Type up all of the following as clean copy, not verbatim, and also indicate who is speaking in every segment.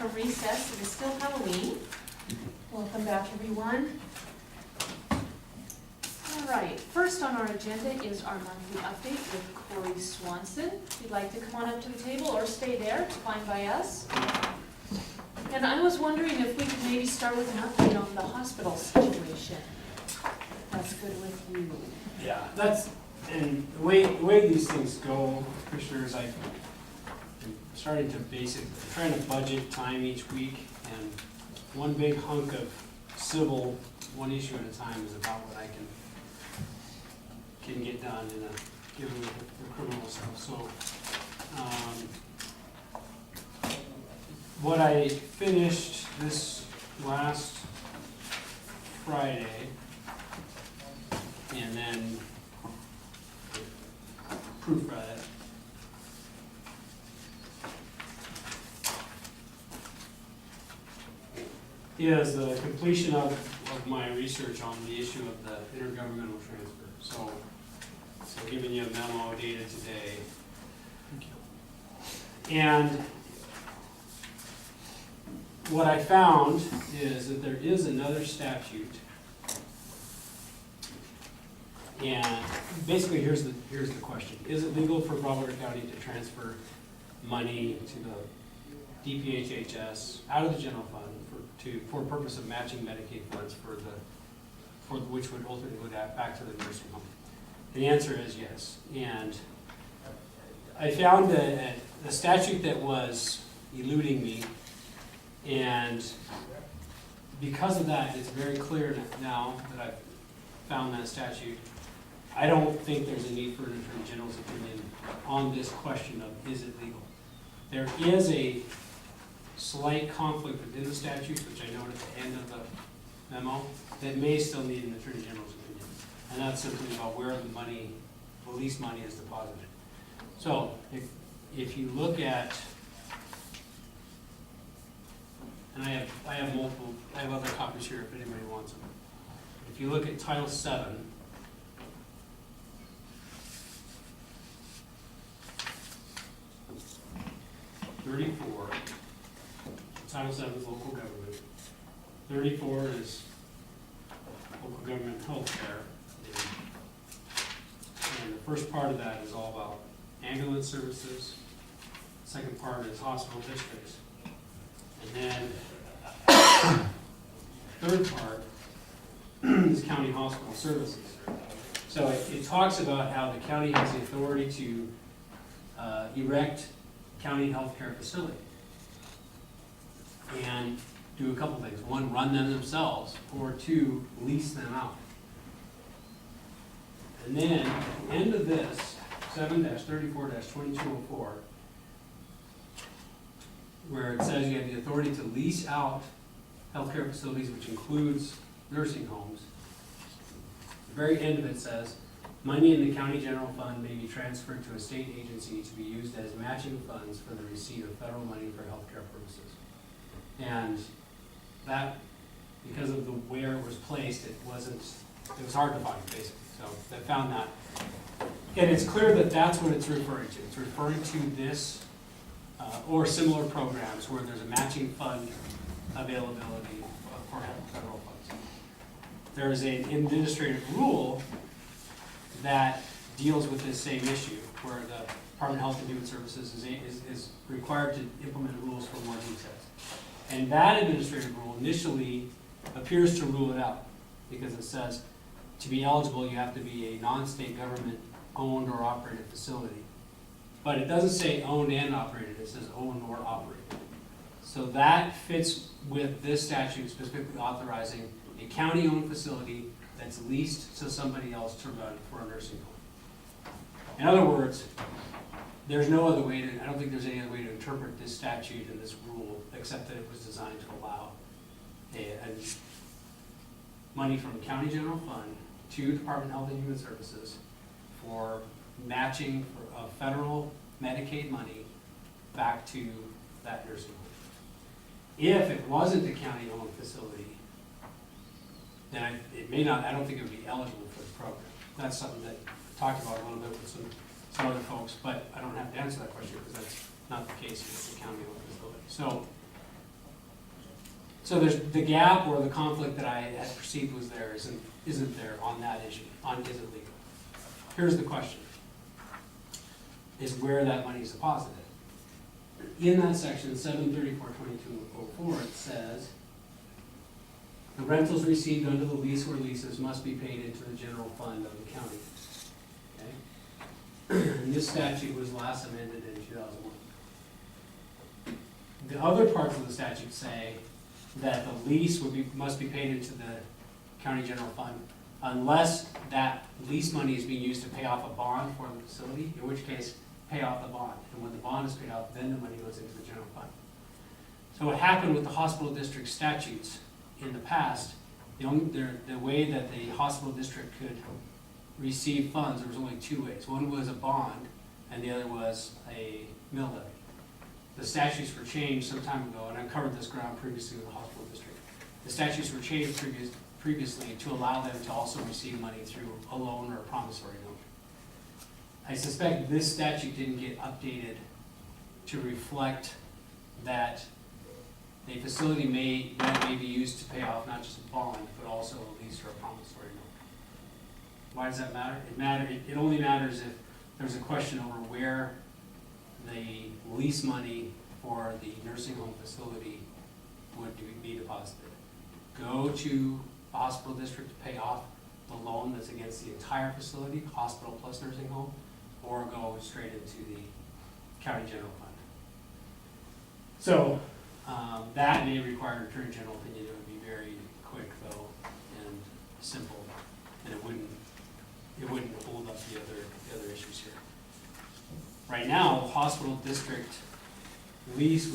Speaker 1: from recess. It is still Halloween. Welcome back, everyone. All right, first on our agenda is our monthly update with Corey Swanson. If you'd like to come on up to the table or stay there, it's fine by us. And I was wondering if we could maybe start with an update on the hospital situation. That's good with you.
Speaker 2: Yeah, that's, and the way these things go, Commissioners, I'm starting to trying to budget time each week, and one big hunk of civil, one issue at a time is about what I can get done in a, given the criminal stuff. So, what I finished this last Friday, and then proofread it. Is the completion of my research on the issue of the intergovernmental transfer. So giving you a memo dated today. And what I found is that there is another statute. And basically, here's the question: is it legal for Broward County to transfer money to the DPHHS out of the general fund for purpose of matching Medicaid funds which would ultimately go back to the nursing home? The answer is yes. And I found a statute that was eluding me, and because of that, it's very clear now that I've found that statute. I don't think there's a need for an Attorney General's opinion on this question of is it legal. There is a slight conflict within the statutes, which I noted at the end of the memo, that may still need an Attorney General's opinion. And that's simply about where the least money is deposited. So if you look at, and I have other copies here if anybody wants them. If you look at Title VII, Title VII is local government. 34 is local government health care. And the first part of that is all about ambulance services. The second part is hospital districts. And then third part is county hospital services. So it talks about how the county has the authority to erect county health care facility and do a couple things. One, run them themselves, or two, lease them out. And then at the end of this, 7-34-2204, where it says you have the authority to lease out healthcare facilities, which includes nursing homes, the very end of it says, money in the county general fund may be transferred to a state agency to be used as matching funds for the receipt of federal money for healthcare purposes. And that, because of where it was placed, it was hard to find, basically. So I found that. And it's clear that that's what it's referring to. It's referring to this or similar programs where there's a matching fund availability for federal funds. There is an administrative rule that deals with this same issue, where the Department of Health and Human Services is required to implement rules for more details. And that administrative rule initially appears to rule it out, because it says to be eligible you have to be a non-state government owned or operated facility. But it doesn't say owned and operated, it says owned or operated. So that fits with this statute specifically authorizing a county-owned facility that's leased to somebody else to run for a nursing home. In other words, there's no other way I don't think there's any other way to interpret this statute and this rule except that it was designed to allow money from county general fund to Department of Health and Human Services for matching of federal Medicaid money back to that nursing home. If it wasn't a county-owned facility, then I don't think it would be eligible for the program. That's something that I talked about a little bit with some other folks, but I don't have to answer that question because that's not the case with the county-owned facility. So So there's the gap or the conflict that I had perceived was there isn't there on that issue, on is it legal? Here's the question, is where that money is deposited. In that section, 734.2204, it says, the rentals received under the lease or leases must be paid into the general fund of the county. Okay? And this statute was last amended in 2001. The other parts of the statute say that the lease must be paid into the county general fund unless that lease money is being used to pay off a bond for the facility, in which case, pay off the bond. And when the bond is paid off, then the money goes into the general fund. So what happened with the hospital district statutes in the past, the way that the hospital district could receive funds, there was only two ways. One was a bond, and the other was a mill levy. The statutes were changed some time ago, and I covered this ground previously with the hospital district. The statutes were changed previously to allow them to also receive money through a loan or a promissory note. I suspect this statute didn't get updated to reflect that a facility may be used to pay off not just a bond, but also a lease or a promissory note. Why does that matter? It only matters if there's a question over where the lease money for the nursing home facility would be deposited. Go to the hospital district to pay off the loan that's against the entire facility, hospital plus nursing home, or go straight into the county general fund. So that may require an attorney general opinion. It would be very quick though and simple, and it wouldn't hold up the other issues here. Right now, the hospital district lease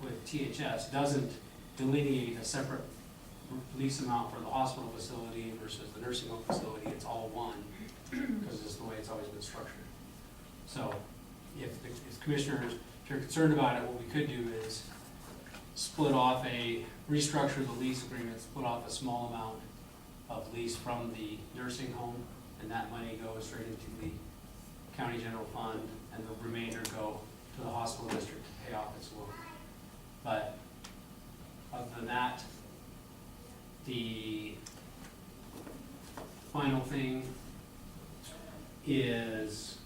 Speaker 2: with THS doesn't delineate a separate lease amount for the hospital facility versus the nursing home facility. It's all one, because it's the way it's always been structured. So if commissioners, if you're concerned about it, what we could do is restructure the lease agreement, split off a small amount of lease from the nursing home, and that money goes straight into the county general fund, and the remainder go to the hospital district to pay off its loan. But other than that, the final thing is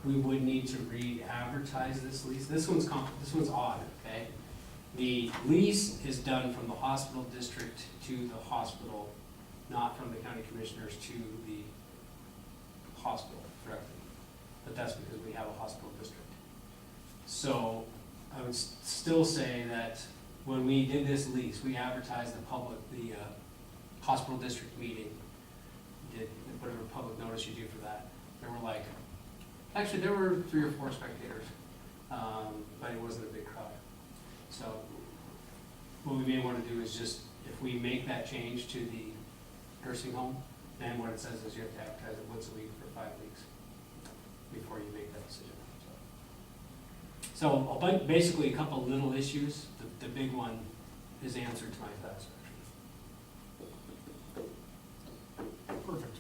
Speaker 2: we would need to re-advertise this lease. This one's odd, okay? The lease is done from the hospital district to the hospital, not from the county commissioners to the hospital directly. But that's because we have a hospital district. So I would still say that when we did this lease, we advertised the hospital district meeting, did whatever public notice you do for that. There were there were 3 or 4 spectators, but it wasn't a big crowd. So what we may want to do is just, if we make that change to the nursing home, then what it says is you have to advertise it once a week for 5 weeks before you make that decision. So basically a couple little issues. The big one is answered to my satisfaction.
Speaker 3: Perfect.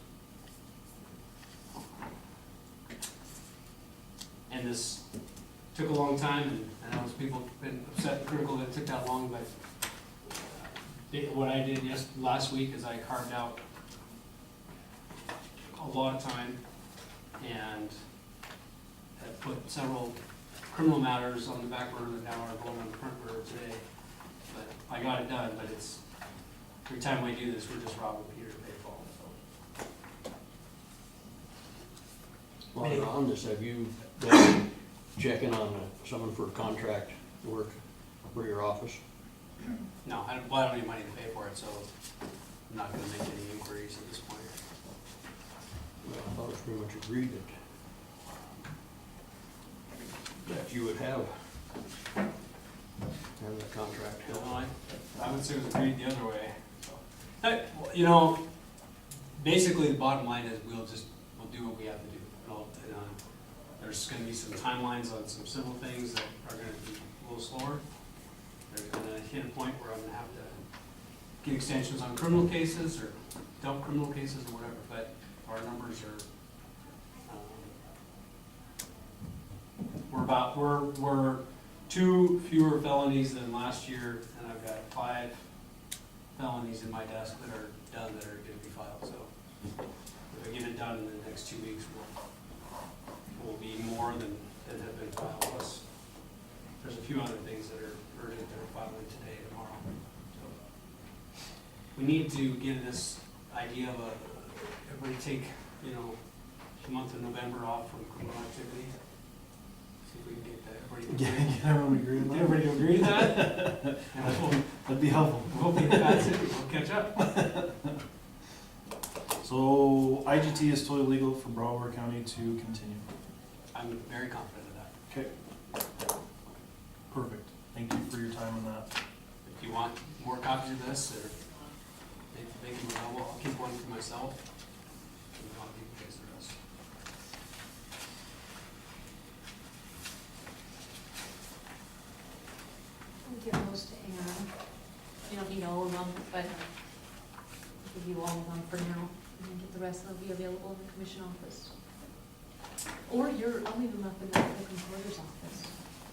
Speaker 2: And this took a long time, and I know people have been upset and critical that it took that long, but what I did last week is I carved out a lot of time and have put several criminal matters on the back burner that now are going on the front burner today. But I got it done, but it's, every time we do this, we're just robbing Peter to pay Paul, so.
Speaker 3: While on this, have you been checking on someone for contract work for your office?
Speaker 2: No, I don't need money to pay for it, so I'm not gonna make any inquiries at this point.
Speaker 3: Well, I thought it was pretty much agreed that you would have that contract.
Speaker 2: You know, I would say it was agreed the other way. So, basically the bottom line is we'll do what we have to do. There's gonna be some timelines on some civil things that are gonna be a little slower. There's gonna hit a point where I'm gonna have to get extensions on criminal cases or dump criminal cases or whatever, but our numbers are, 2 fewer felonies than last year, and I've got 5 felonies in my desk that are done that are gonna be filed, so if I get it done in the next 2 weeks, will be more than have been filed, plus there's a few other things that are urgent that are filing today, tomorrow. So we need to get this idea of everybody take, the month of November off from criminal activity. See if we can get that, everybody.
Speaker 4: Get everyone agree with
Speaker 2: Get
Speaker 4: that?
Speaker 2: everybody to agree to that? And
Speaker 4: That'd be helpful.
Speaker 2: hopefully that's it, we'll catch up.
Speaker 4: So IGT is totally legal for Broward County to continue.
Speaker 2: I'm very confident of that.
Speaker 4: Okay. Perfect. Thank you for your time on that.
Speaker 2: If you want more copies of this, or make them available, I'll keep one for myself. And I'll give you guys the rest.
Speaker 1: I'll give those to Ann. You don't need all of them, but I'll give you all of them for now, and then get the rest that'll be available in the commission office. Or I'll leave them up in the concorder's office.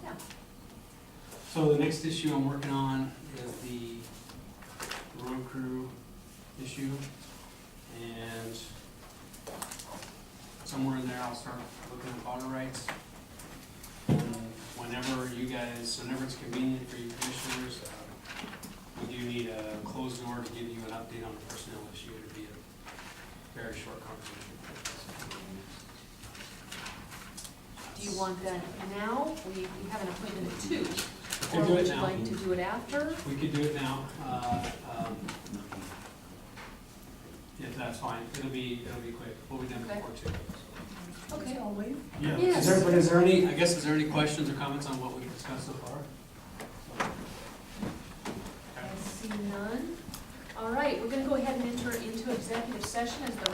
Speaker 1: Yeah.
Speaker 2: So the next issue I'm working on is the road crew issue. And somewhere in there, I'll start looking at water rights. And whenever it's convenient for you commissioners, we do need a closed door to give you an update on the personnel issue. It'd be a very short conversation.
Speaker 1: Do you want that now? We have an appointment at 2.
Speaker 2: We
Speaker 1: Or
Speaker 2: can do
Speaker 1: would
Speaker 2: it
Speaker 1: you
Speaker 2: now.
Speaker 1: like to do it after?
Speaker 2: We could do it now. If that's fine, it'll be quick. We'll be done
Speaker 1: Okay.
Speaker 2: before 2.
Speaker 1: Okay, I'll wait.
Speaker 4: Yeah.
Speaker 1: Yes.
Speaker 2: Is there any questions or comments on what we've discussed so far?
Speaker 1: I see none. All right, we're gonna go ahead and enter into executive session as the